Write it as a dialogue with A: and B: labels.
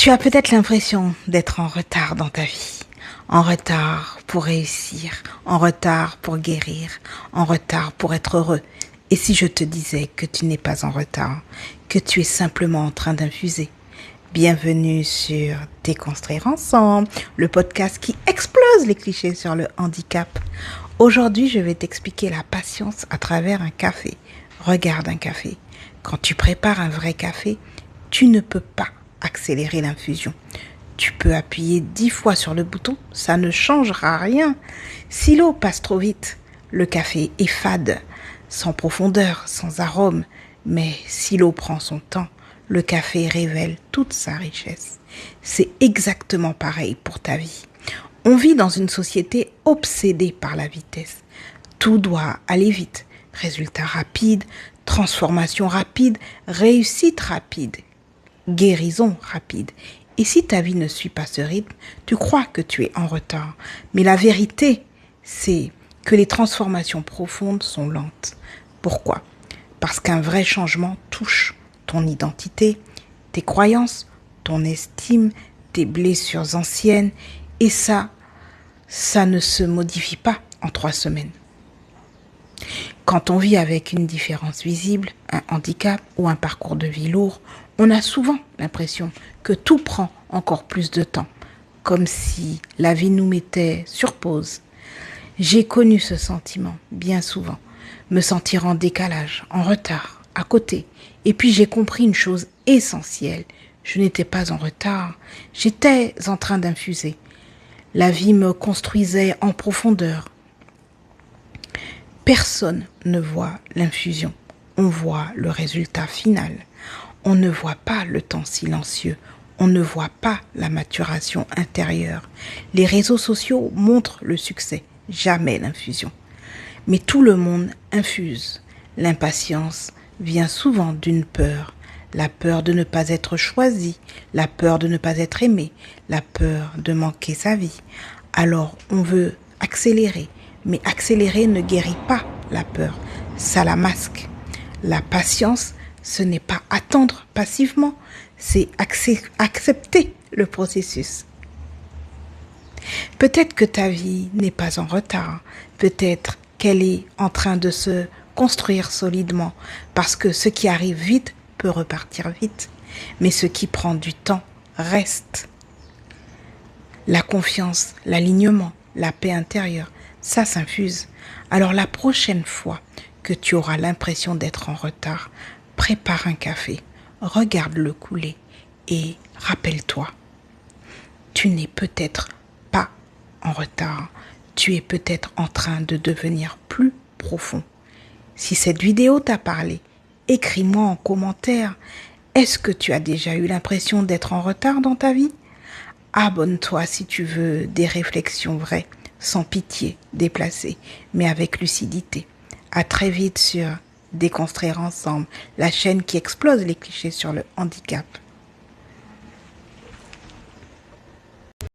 A: Tu as peut-être l'impression d'être en retard dans ta vie, en retard pour réussir, en retard pour guérir, en retard pour être heureux. Et si je te disais que tu n'es pas en retard, que tu es simplement en train d'infuser? Bienvenue sur Déconstruire Ensemble, le podcast qui explose les clichés sur le handicap. Aujourd'hui, je vais t'expliquer la patience à travers un café. Regarde un café. Quand tu prépares un vrai café, tu ne peux pas accélérer l'infusion. Tu peux appuyer 10 fois sur le bouton, ça ne changera rien. Si l'eau passe trop vite, le café est fade, sans profondeur, sans arôme. Mais si l'eau prend son temps, le café révèle toute sa richesse. C'est exactement pareil pour ta vie. On vit dans une société obsédée par la vitesse. Tout doit aller vite. Résultats rapides, transformation rapide, réussite rapide, guérison rapide. Et si ta vie ne suit pas ce rythme, tu crois que tu es en retard. Mais la vérité, c'est que les transformations profondes sont lentes. Pourquoi ? Parce qu'un vrai changement touche ton identité, tes croyances, ton estime, tes blessures anciennes. Et ça ne se modifie pas en 3 semaines. Quand on vit avec une différence visible, un handicap ou un parcours de vie lourd, on a souvent l'impression que tout prend encore plus de temps, comme si la vie nous mettait sur pause. J'ai connu ce sentiment bien souvent, me sentir en décalage, en retard, à côté. Et puis j'ai compris une chose essentielle, je n'étais pas en retard, j'étais en train d'infuser. La vie me construisait en profondeur. Personne ne voit l'infusion, on voit le résultat final. On ne voit pas le temps silencieux, on ne voit pas la maturation intérieure. Les réseaux sociaux montrent le succès, jamais l'infusion. Mais tout le monde infuse. L'impatience vient souvent d'une peur. La peur de ne pas être choisi, la peur de ne pas être aimé, la peur de manquer sa vie. Alors on veut accélérer, mais accélérer ne guérit pas la peur, ça la masque. La patience, ce n'est pas attendre passivement, c'est accepter le processus. Peut-être que ta vie n'est pas en retard, peut-être qu'elle est en train de se construire solidement, parce que ce qui arrive vite peut repartir vite, mais ce qui prend du temps reste. La confiance, l'alignement, la paix intérieure, ça s'infuse. Alors la prochaine fois que tu auras l'impression d'être en retard, prépare un café, regarde-le couler et rappelle-toi, tu n'es peut-être pas en retard, tu es peut-être en train de devenir plus profond. Si cette vidéo t'a parlé, écris-moi en commentaire. Est-ce que tu as déjà eu l'impression d'être en retard dans ta vie ? Abonne-toi si tu veux des réflexions vraies, sans pitié, déplacées, mais avec lucidité. À très vite sur Déconstruire Ensemble, la chaîne qui explose les clichés sur le handicap.